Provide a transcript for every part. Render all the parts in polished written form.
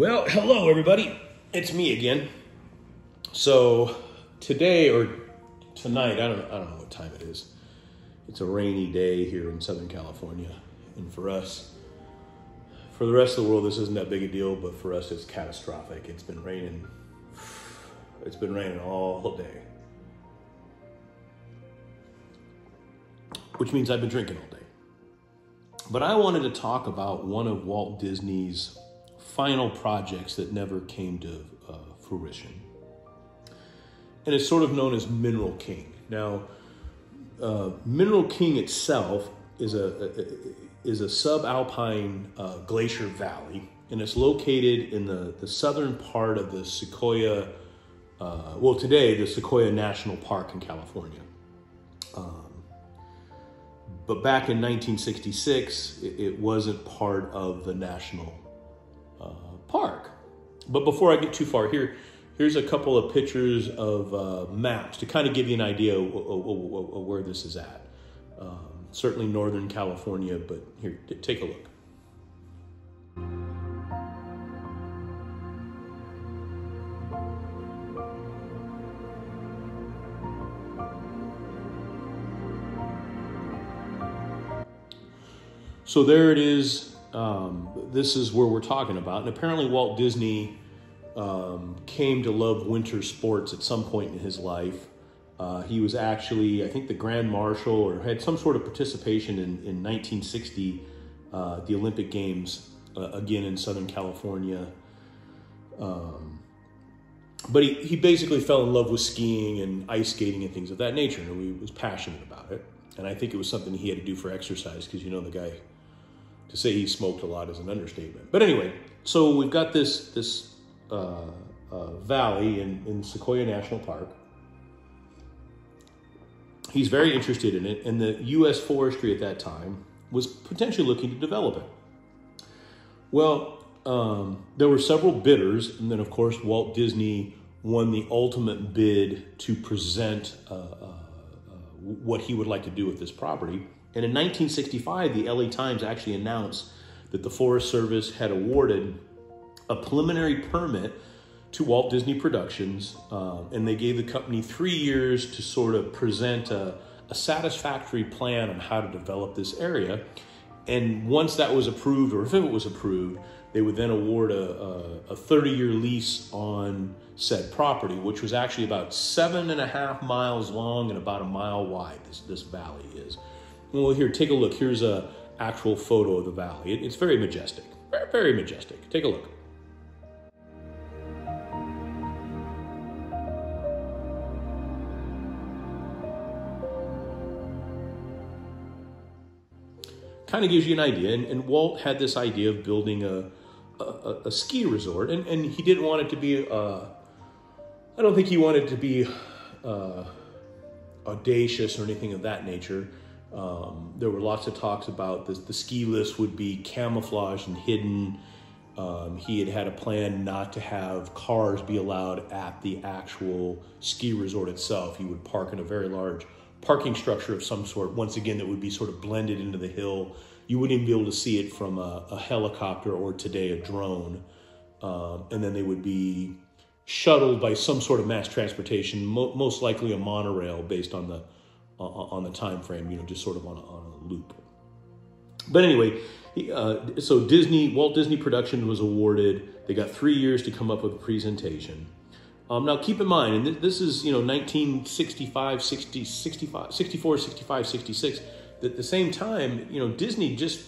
Well, hello everybody. It's me again. So today or tonight, I don't know what time it is. It's a rainy day here in Southern California, and for us, for the rest of the world, this isn't that big a deal, but for us, it's catastrophic. It's been raining. It's been raining all day, which means I've been drinking all day. But I wanted to talk about one of Walt Disney's final projects that never came to fruition. And it's sort of known as Mineral King. Now, Mineral King itself is a subalpine glacier valley, and it's located in the southern part of the Sequoia, today the Sequoia National Park in California. But back in 1966, it wasn't part of the national park. But before I get too far, here's a couple of pictures of maps to kind of give you an idea of where this is at. Certainly Northern California, but here, take a look. So there it is. This is where we're talking about. And apparently Walt Disney came to love winter sports at some point in his life. He was actually, I think, the Grand Marshal or had some sort of participation in 1960, the Olympic Games, again in Southern California. But he basically fell in love with skiing and ice skating and things of that nature. And he was passionate about it. And I think it was something he had to do for exercise because, you know, the guy, to say he smoked a lot is an understatement. But anyway, so we've got this valley in Sequoia National Park. He's very interested in it, and the U.S. Forestry at that time was potentially looking to develop it. Well, there were several bidders, and then of course Walt Disney won the ultimate bid to present what he would like to do with this property. And in 1965, the LA Times actually announced that the Forest Service had awarded a preliminary permit to Walt Disney Productions, and they gave the company 3 years to sort of present a satisfactory plan on how to develop this area. And once that was approved, or if it was approved, they would then award a 30-year lease on said property, which was actually about 7.5 miles long and about a mile wide, this valley is. Well, here, take a look. Here's an actual photo of the valley. It's very majestic, very majestic. Take a look. Kind of gives you an idea. And Walt had this idea of building a ski resort, and he didn't want it to be, I don't think he wanted it to be audacious or anything of that nature. There were lots of talks about this. The ski lifts would be camouflaged and hidden. He had a plan not to have cars be allowed at the actual ski resort itself. He would park in a very large parking structure of some sort, once again, that would be sort of blended into the hill. You wouldn't even be able to see it from a helicopter or today a drone. And then they would be shuttled by some sort of mass transportation, most likely a monorail based on the time frame, you know, just sort of on a loop. But anyway, so Walt Disney Productions was awarded. They got 3 years to come up with a presentation. Now keep in mind, and this is, you know, 1965, 64, 65, 66. At the same time, you know, Disney is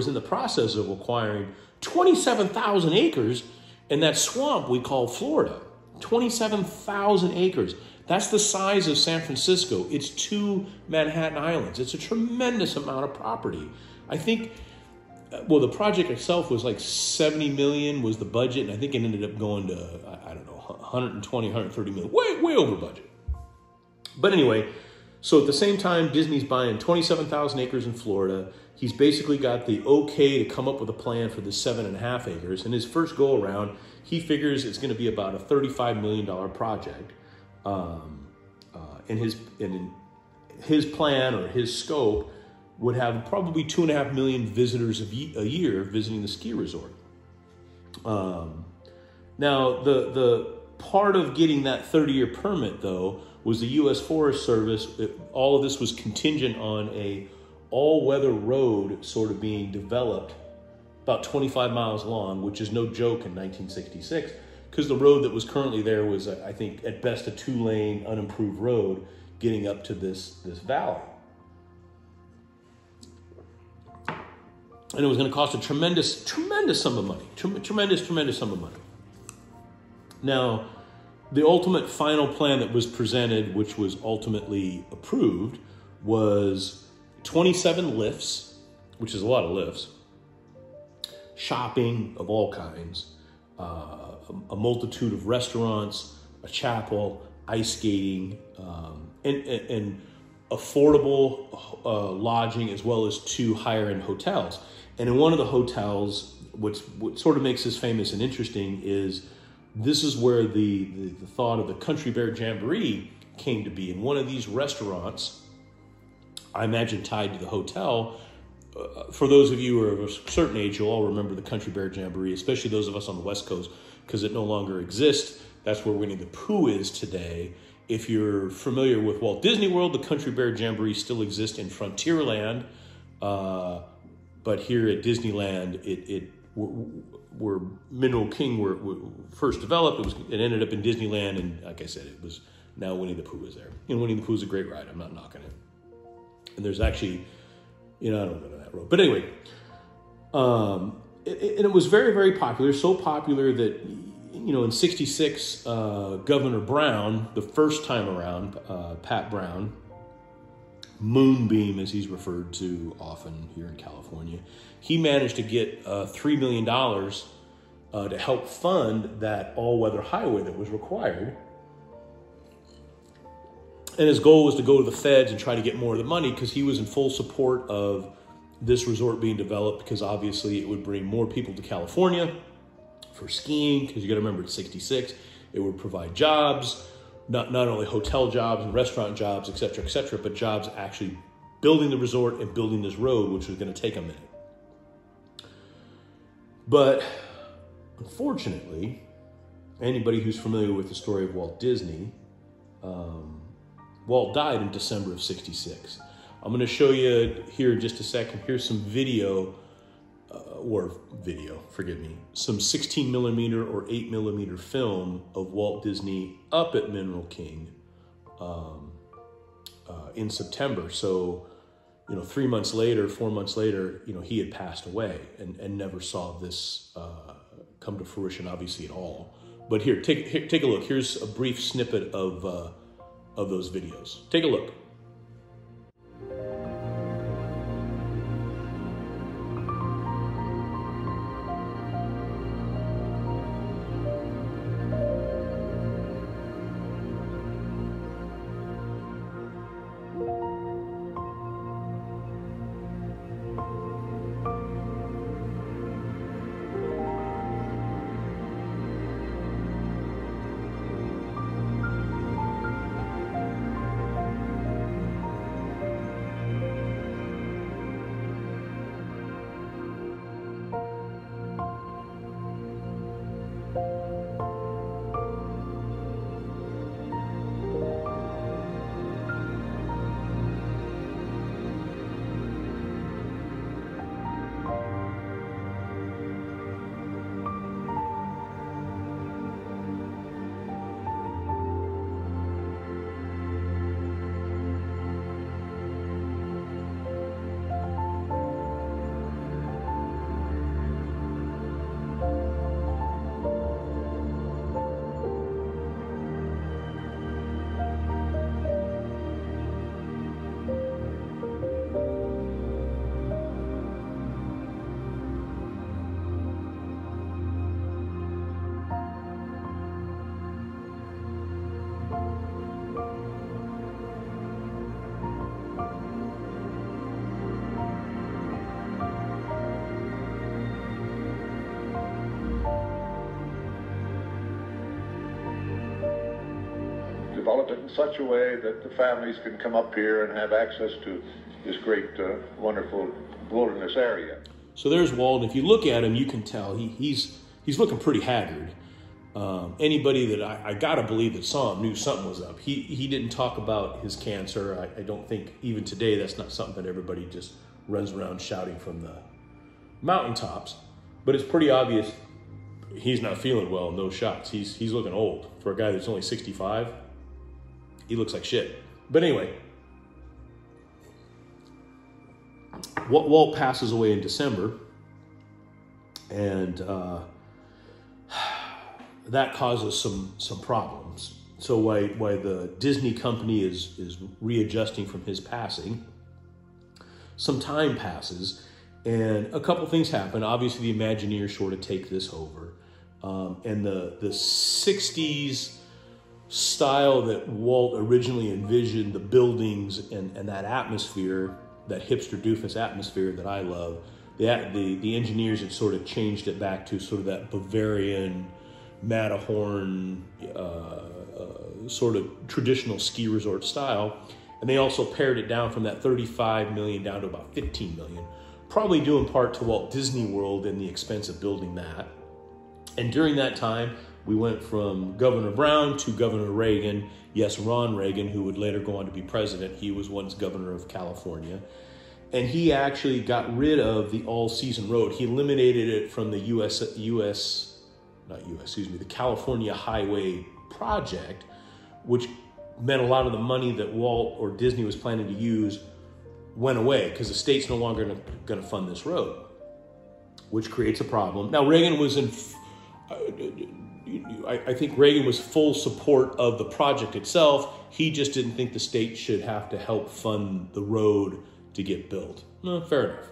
in the process of acquiring 27,000 acres in that swamp we call Florida. 27,000 acres. That's the size of San Francisco. It's 2 Manhattan Islands. It's a tremendous amount of property. I think, well, the project itself was like 70 million was the budget, and I think it ended up going to, I don't know, 120, 130 million, way over budget. But anyway, so at the same time, Disney's buying 27,000 acres in Florida. He's basically got the okay to come up with a plan for the 7.5 acres. And his first go around, he figures it's going to be about a $35 million project. And his plan or his scope would have probably 2.5 million visitors a year visiting the ski resort. Now, the part of getting that 30-year permit, though, was the U.S. Forest Service. All of this was contingent on a all-weather road sort of being developed about 25 miles long, which is no joke in 1966, because the road that was currently there was, I think, at best a 2-lane unimproved road getting up to this valley. And it was going to cost a tremendous sum of money, tremendous sum of money. Now, the ultimate final plan that was presented, which was ultimately approved, was 27 lifts, which is a lot of lifts, shopping of all kinds, a multitude of restaurants, a chapel, ice skating, and affordable lodging, as well as 2 higher-end hotels. And in one of the hotels, what sort of makes this famous and interesting is this is where the thought of the Country Bear Jamboree came to be. In one of these restaurants, I imagine tied to the hotel, for those of you who are of a certain age, you'll all remember the Country Bear Jamboree, especially those of us on the West Coast, because it no longer exists. That's where Winnie the Pooh is today. If you're familiar with Walt Disney World, the Country Bear Jamboree still exists in Frontierland, but here at Disneyland, where Mineral King were first developed, it ended up in Disneyland, and like I said, it was now Winnie the Pooh is there. And Winnie the Pooh is a great ride. I'm not knocking it. And there's actually, I don't go to that road, but anyway, and it was very, very popular. So popular that in '66, Governor Brown, the first time around, Pat Brown, Moonbeam, as he's referred to often here in California, he managed to get $3 million to help fund that all-weather highway that was required. And his goal was to go to the feds and try to get more of the money, because he was in full support of this resort being developed, because obviously it would bring more people to California for skiing, because you got to remember it's '66. It would provide jobs, not only hotel jobs and restaurant jobs, et cetera, but jobs actually building the resort and building this road, which was going to take a minute. But unfortunately, anybody who's familiar with the story of Walt Disney, Walt died in December of '66. I'm going to show you here in just a second. Here's some some 16 millimeter or 8 millimeter film of Walt Disney up at Mineral King in September. So, 4 months later, he had passed away and never saw this come to fruition, obviously, at all. But here, take a look. Here's a brief snippet of those videos. Take a look. Develop it in such a way that the families can come up here and have access to this great, wonderful wilderness area. So there's Walt. If you look at him, you can tell he's he's looking pretty haggard. Anybody that I gotta believe that saw him knew something was up. He didn't talk about his cancer. I don't think even today that's not something that everybody just runs around shouting from the mountaintops. But it's pretty obvious he's not feeling well in those shots. He's looking old. For a guy that's only 65, he looks like shit. But anyway, Walt passes away in December, and that causes some problems. So while the Disney company is readjusting from his passing, some time passes, and a couple things happen. Obviously, the Imagineers sort of take this over, and the 60s style that Walt originally envisioned, the buildings and that atmosphere, that hipster doofus atmosphere that I love, the engineers had sort of changed it back to sort of that Bavarian, Matterhorn, sort of traditional ski resort style. And they also pared it down from that 35 million down to about 15 million, probably due in part to Walt Disney World and the expense of building that. And during that time, we went from Governor Brown to Governor Reagan. Yes, Ron Reagan, who would later go on to be president. He was once governor of California. And he actually got rid of the all-season road. He eliminated it from the the California Highway Project, which meant a lot of the money that Walt or Disney was planning to use went away because the state's no longer going to fund this road, which creates a problem. Now, Reagan was I think Reagan was full support of the project itself. He just didn't think the state should have to help fund the road to get built. No, fair enough.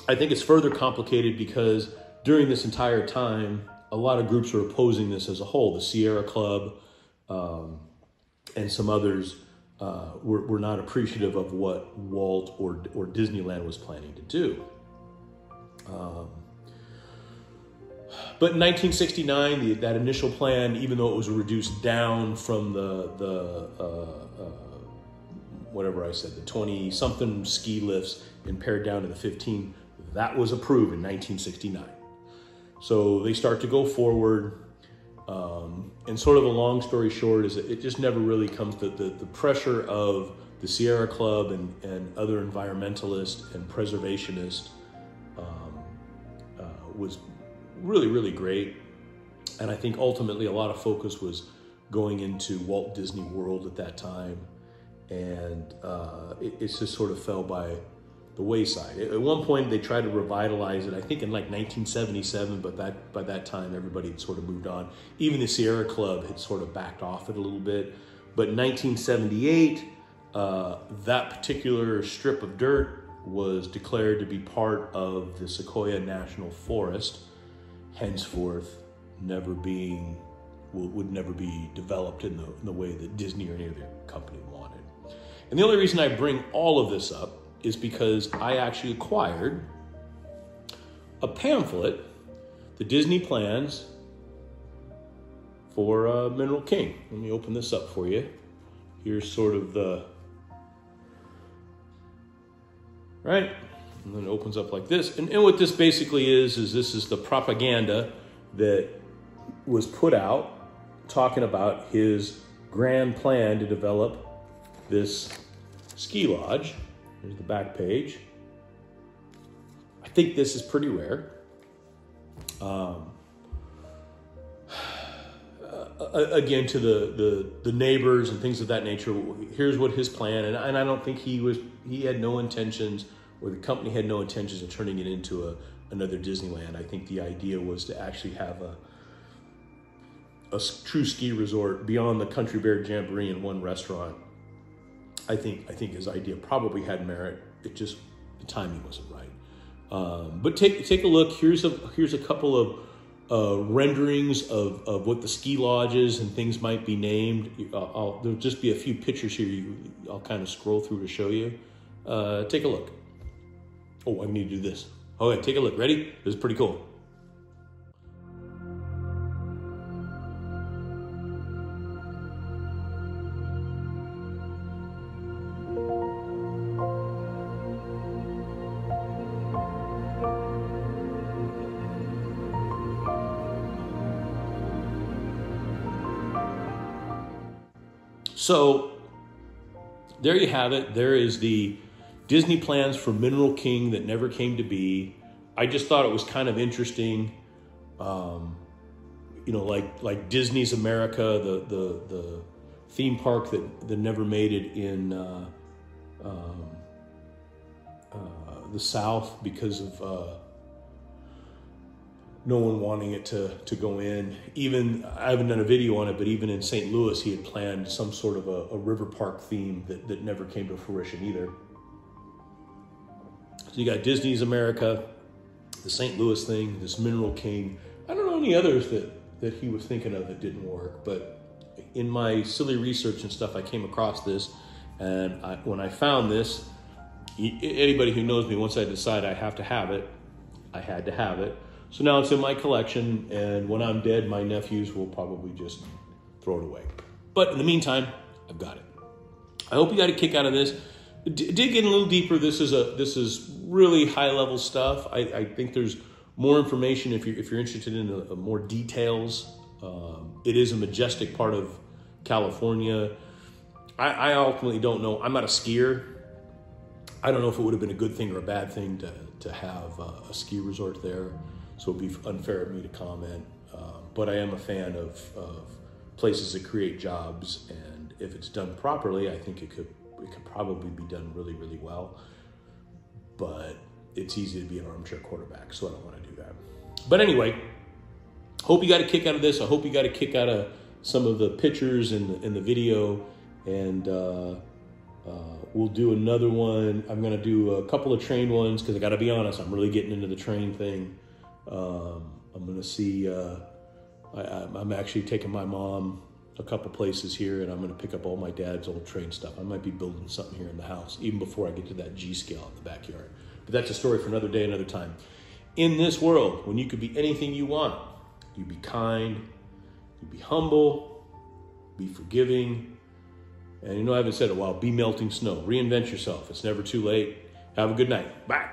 I think it's further complicated because during this entire time, a lot of groups were opposing this as a whole. The Sierra Club and some others were not appreciative of what Walt or Disneyland was planning to do. But in 1969, that initial plan, even though it was reduced down from whatever I said, the 20-something ski lifts and pared down to the 15, that was approved in 1969. So they start to go forward. And sort of a long story short is that it just never really comes to the pressure of the Sierra Club and other environmentalists and preservationists was really, really great. And I think ultimately a lot of focus was going into Walt Disney World at that time. And it's just sort of fell by the wayside. At one point they tried to revitalize it, I think in like 1977, but by that time everybody had sort of moved on. Even the Sierra Club had sort of backed off it a little bit. But in 1978, that particular strip of dirt was declared to be part of the Sequoia National Forest, henceforth would never be developed in the way that Disney or any other company wanted. And the only reason I bring all of this up is because I actually acquired a pamphlet, the Disney plans for Mineral King. Let me open this up for you. Here's sort of the, right? And then it opens up like this. And what this basically is this is the propaganda that was put out talking about his grand plan to develop this ski lodge. Here's the back page. I think this is pretty rare. Again, to the neighbors and things of that nature, here's what his plan, and I don't think he had no intentions, or the company had no intentions of turning it into another Disneyland. I think the idea was to actually have a true ski resort beyond the Country Bear Jamboree and one restaurant. I think his idea probably had merit. It just, the timing wasn't right. But take a look. Here's a couple of renderings of what the ski lodges and things might be named. There'll just be a few pictures here. I'll kind of scroll through to show you. Take a look. Oh, I need to do this. Okay, take a look. Ready? This is pretty cool. So there you have it. There is the Disney plans for Mineral King that never came to be. I just thought it was kind of interesting. You know, like Disney's America, the theme park that never made it in the South because of no one wanting it to go in. Even, I haven't done a video on it, but even in St. Louis, he had planned some sort of a river park theme that never came to fruition either. So you got Disney's America, the St. Louis thing, this Mineral King. I don't know any others that he was thinking of that didn't work, but in my silly research and stuff, I came across this, and when I found this, anybody who knows me, once I decide I have to have it, I had to have it. So now it's in my collection, and when I'm dead, my nephews will probably just throw it away. But in the meantime, I've got it. I hope you got a kick out of this. Dig in a little deeper. This is really high level stuff. I think there's more information if you're interested in more details. It is a majestic part of California. I ultimately don't know. I'm not a skier. I don't know if it would have been a good thing or a bad thing to have a ski resort there. So it'd be unfair of me to comment. But I am a fan of places that create jobs, and if it's done properly, I think it could probably be done really, really well. But it's easy to be an armchair quarterback, so I don't want to do that. But anyway, hope you got a kick out of this. I hope you got a kick out of some of the pictures in the video, and we'll do another one. I'm going to do a couple of train ones because I got to be honest, I'm really getting into the train thing. I'm going to see, I'm actually taking my mom a couple places here, and I'm going to pick up all my dad's old train stuff. I might be building something here in the house, even before I get to that G scale in the backyard. But that's a story for another day, another time. In this world, when you could be anything you want, you be kind, you be humble, be forgiving, and you know I haven't said it a while, be melting snow. Reinvent yourself. It's never too late. Have a good night. Bye.